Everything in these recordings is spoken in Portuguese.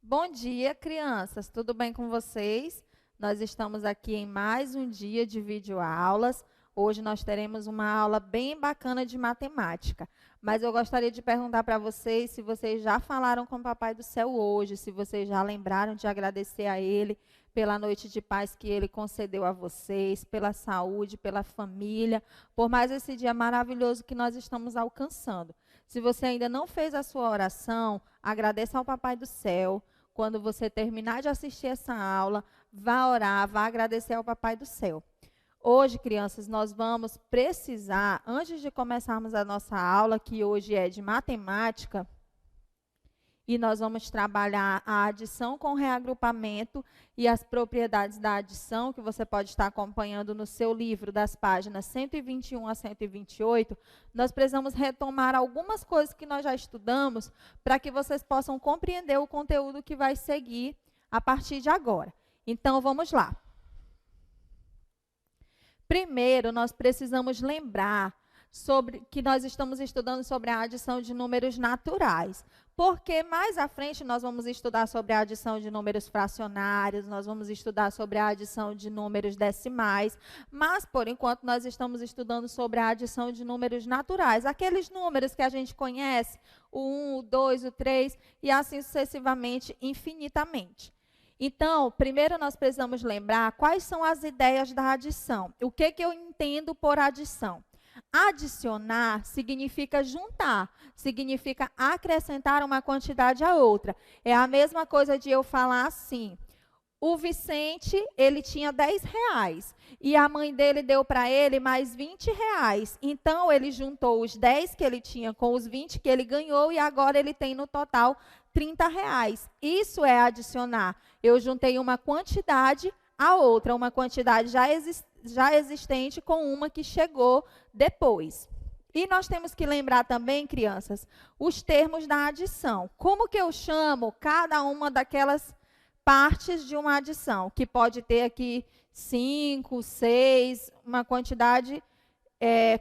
Bom dia, crianças. Tudo bem com vocês? Nós estamos aqui em mais um dia de videoaulas. Hoje nós teremos uma aula bem bacana de matemática. Mas eu gostaria de perguntar para vocês se vocês já falaram com o Papai do Céu hoje, se vocês já lembraram de agradecer a Ele pela noite de paz que Ele concedeu a vocês, pela saúde, pela família, por mais esse dia maravilhoso que nós estamos alcançando. Se você ainda não fez a sua oração, agradeça ao Papai do Céu. Quando você terminar de assistir essa aula, vá orar, vá agradecer ao Papai do Céu. Hoje, crianças, nós vamos precisar, antes de começarmos a nossa aula, que hoje é de matemática, e nós vamos trabalhar a adição com reagrupamento e as propriedades da adição, que você pode estar acompanhando no seu livro, das páginas 121 a 128, nós precisamos retomar algumas coisas que nós já estudamos, para que vocês possam compreender o conteúdo que vai seguir a partir de agora. Então, vamos lá. Primeiro, nós precisamos lembrar sobre que nós estamos estudando sobre a adição de números naturais. Porque mais à frente nós vamos estudar sobre a adição de números fracionários, nós vamos estudar sobre a adição de números decimais, mas por enquanto nós estamos estudando sobre a adição de números naturais, aqueles números que a gente conhece, o 1, o 2, o 3 e assim sucessivamente, infinitamente. Então, primeiro nós precisamos lembrar quais são as ideias da adição. O que eu entendo por adição? Adicionar significa juntar, significa acrescentar uma quantidade a outra. É a mesma coisa de eu falar assim, o Vicente, ele tinha R$10 e a mãe dele deu para ele mais R$20. Então, ele juntou os 10 que ele tinha com os 20 que ele ganhou e agora ele tem no total R$30. Isso é adicionar. Eu juntei uma quantidade a outra, uma quantidade já existente com uma que chegou depois. E nós temos que lembrar também, crianças, os termos da adição. Como que eu chamo cada uma daquelas partes de uma adição? Que pode ter aqui 5, 6, uma quantidade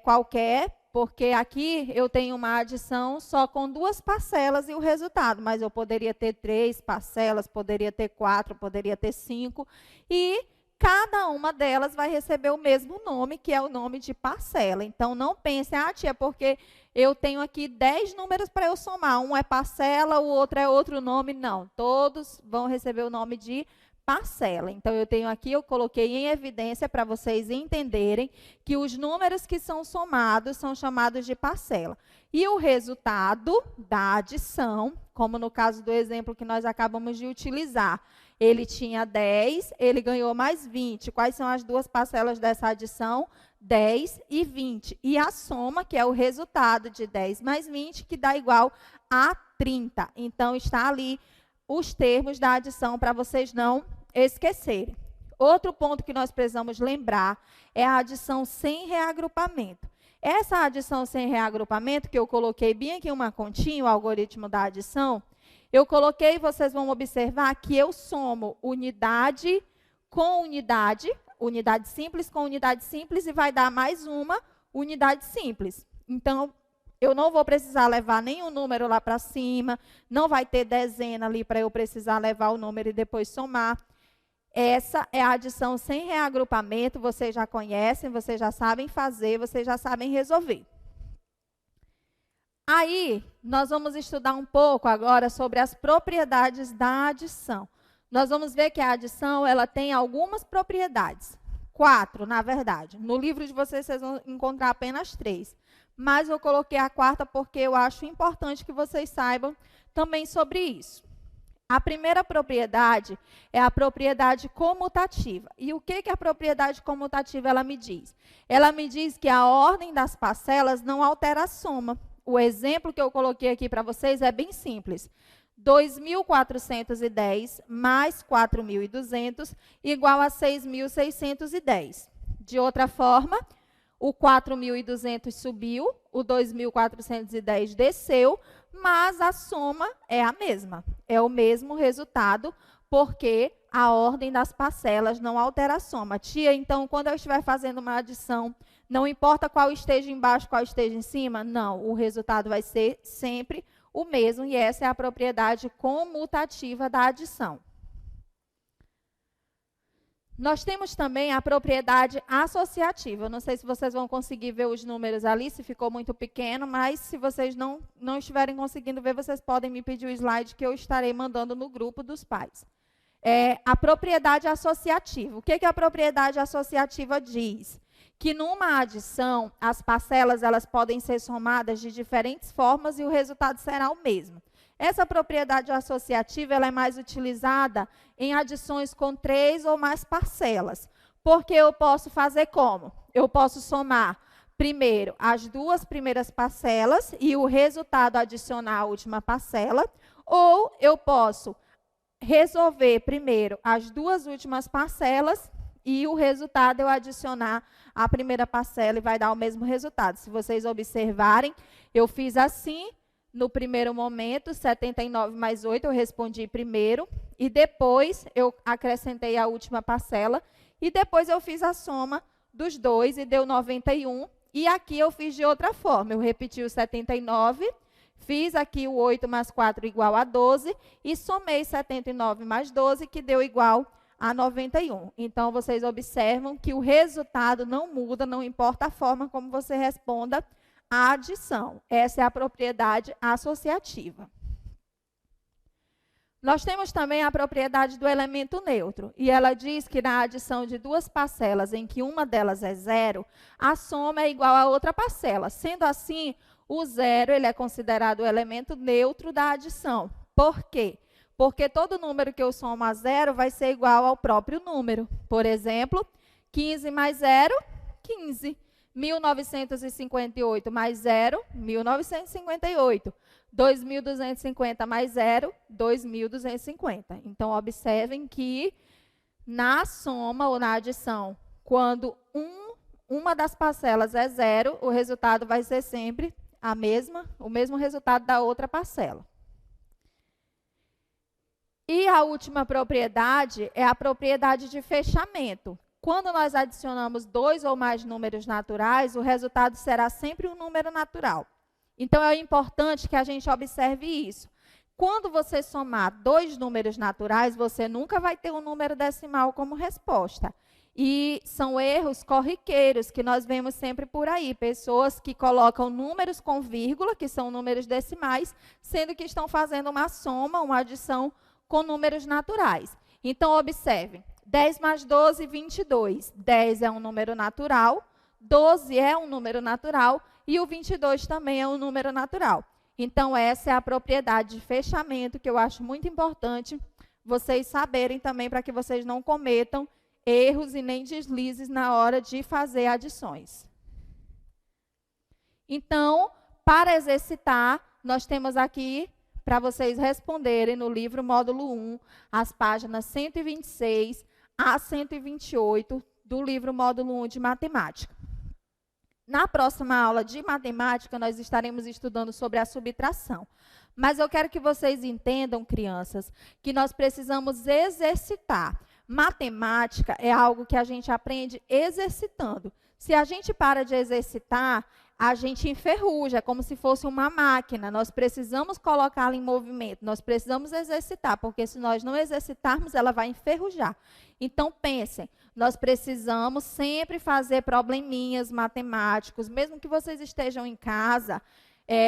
qualquer, porque aqui eu tenho uma adição só com 2 parcelas e o resultado, mas eu poderia ter 3 parcelas, poderia ter 4, poderia ter 5, e cada uma delas vai receber o mesmo nome, que é o nome de parcela. Então, não pense, tia, porque eu tenho aqui 10 números para eu somar. Um é parcela, o outro é outro nome. Não, todos vão receber o nome de parcela. Então, eu coloquei em evidência para vocês entenderem que os números que são somados são chamados de parcela. E o resultado da adição, como no caso do exemplo que nós acabamos de utilizar, ele tinha 10, ele ganhou mais 20. Quais são as 2 parcelas dessa adição? 10 e 20. E a soma, que é o resultado de 10 mais 20, que dá igual a 30. Então, está ali os termos da adição para vocês não esquecerem. Outro ponto que nós precisamos lembrar é a adição sem reagrupamento. Essa adição sem reagrupamento, que eu coloquei bem aqui uma continha, o algoritmo da adição, eu coloquei, vocês vão observar que eu somo unidade com unidade, unidade simples com unidade simples, e vai dar mais uma unidade simples. Então, eu não vou precisar levar nenhum número lá para cima, não vai ter dezena ali para eu precisar levar o número e depois somar. Essa é a adição sem reagrupamento, vocês já conhecem, vocês já sabem fazer, vocês já sabem resolver. Aí, nós vamos estudar um pouco agora sobre as propriedades da adição. Nós vamos ver que a adição, ela tem algumas propriedades. 4, na verdade. No livro de vocês vão encontrar apenas 3. Mas eu coloquei a 4ª porque eu acho importante que vocês saibam também sobre isso. A primeira propriedade é a propriedade comutativa. E o que a propriedade comutativa ela me diz? Ela me diz que a ordem das parcelas não altera a soma. O exemplo que eu coloquei aqui para vocês é bem simples. 2.410 mais 4.200 igual a 6.610. De outra forma, o 4.200 subiu, o 2.410 desceu, mas a soma é a mesma. É o mesmo resultado, porque a ordem das parcelas não altera a soma. Tia, então, quando eu estiver fazendo uma adição, não importa qual esteja embaixo, qual esteja em cima? Não, o resultado vai ser sempre o mesmo, e essa é a propriedade comutativa da adição. Nós temos também a propriedade associativa. Eu não sei se vocês vão conseguir ver os números ali, se ficou muito pequeno, mas se vocês não estiverem conseguindo ver, vocês podem me pedir o slide que eu estarei mandando no grupo dos pais. A propriedade associativa. O que a propriedade associativa diz? Que numa adição, as parcelas elas podem ser somadas de diferentes formas e o resultado será o mesmo. Essa propriedade associativa ela é mais utilizada em adições com 3 ou mais parcelas. Porque eu posso fazer como? Eu posso somar primeiro as 2 primeiras parcelas e o resultado adicionar a última parcela, ou eu posso resolver primeiro as 2 últimas parcelas e o resultado eu adicionar a primeira parcela e vai dar o mesmo resultado. Se vocês observarem, eu fiz assim. No primeiro momento, 79 mais 8, eu respondi primeiro, e depois eu acrescentei a última parcela, e depois eu fiz a soma dos 2 e deu 91, e aqui eu fiz de outra forma, eu repeti o 79, fiz aqui o 8 mais 4 igual a 12, e somei 79 mais 12, que deu igual a 91. Então, vocês observam que o resultado não muda, não importa a forma como você responda a adição. Essa é a propriedade associativa. Nós temos também a propriedade do elemento neutro. E ela diz que na adição de 2 parcelas em que uma delas é 0, a soma é igual a outra parcela. Sendo assim, o 0 ele é considerado o elemento neutro da adição. Por quê? Porque todo número que eu somo a 0 vai ser igual ao próprio número. Por exemplo, 15 mais 0, 15. 1958 mais 0, 1958. 2.250 mais 0, 2.250. Então, observem que na soma ou na adição, quando uma das parcelas é 0, o resultado vai ser sempre o mesmo resultado da outra parcela. E a última propriedade é a propriedade de fechamento. Quando nós adicionamos 2 ou mais números naturais, o resultado será sempre um número natural. Então, é importante que a gente observe isso. Quando você somar 2 números naturais, você nunca vai ter um número decimal como resposta. E são erros corriqueiros que nós vemos sempre por aí. Pessoas que colocam números com vírgula, que são números decimais, sendo que estão fazendo uma soma, uma adição com números naturais. Então, observe. 10 mais 12, 22. 10 é um número natural, 12 é um número natural e o 22 também é um número natural. Então, essa é a propriedade de fechamento que eu acho muito importante vocês saberem também para que vocês não cometam erros e nem deslizes na hora de fazer adições. Então, para exercitar, nós temos aqui para vocês responderem no livro módulo 1, as páginas 126 a 128 do livro módulo 1 de matemática. Na próxima aula de matemática, nós estaremos estudando sobre a subtração. Mas eu quero que vocês entendam, crianças, que nós precisamos exercitar. Matemática é algo que a gente aprende exercitando. Se a gente para de exercitar, a gente enferruja, como se fosse uma máquina. Nós precisamos colocá-la em movimento, nós precisamos exercitar, porque se nós não exercitarmos, ela vai enferrujar. Então, pensem, nós precisamos sempre fazer probleminhas matemáticos, mesmo que vocês estejam em casa,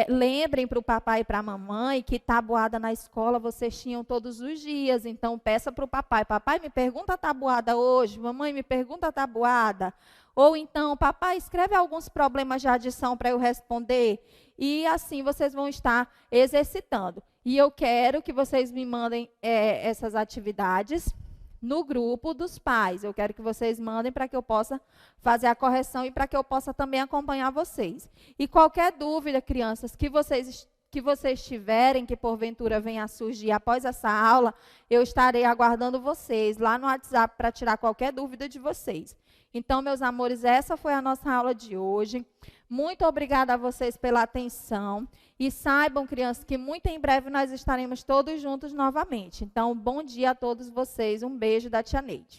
lembrem para o papai e para a mamãe que tabuada na escola vocês tinham todos os dias. Então, peça para o papai, papai, me pergunta a tabuada hoje, mamãe, me pergunta a tabuada. Ou então, papai, escreve alguns problemas de adição para eu responder. E assim vocês vão estar exercitando. E eu quero que vocês me mandem essas atividades no grupo dos pais. Eu quero que vocês mandem para que eu possa fazer a correção e para que eu possa também acompanhar vocês. E qualquer dúvida, crianças, que vocês tiverem, que porventura venha a surgir após essa aula, eu estarei aguardando vocês lá no WhatsApp para tirar qualquer dúvida de vocês. Então, meus amores, essa foi a nossa aula de hoje. Muito obrigada a vocês pela atenção. E saibam, crianças, que muito em breve nós estaremos todos juntos novamente. Então, bom dia a todos vocês. Um beijo da tia Neide.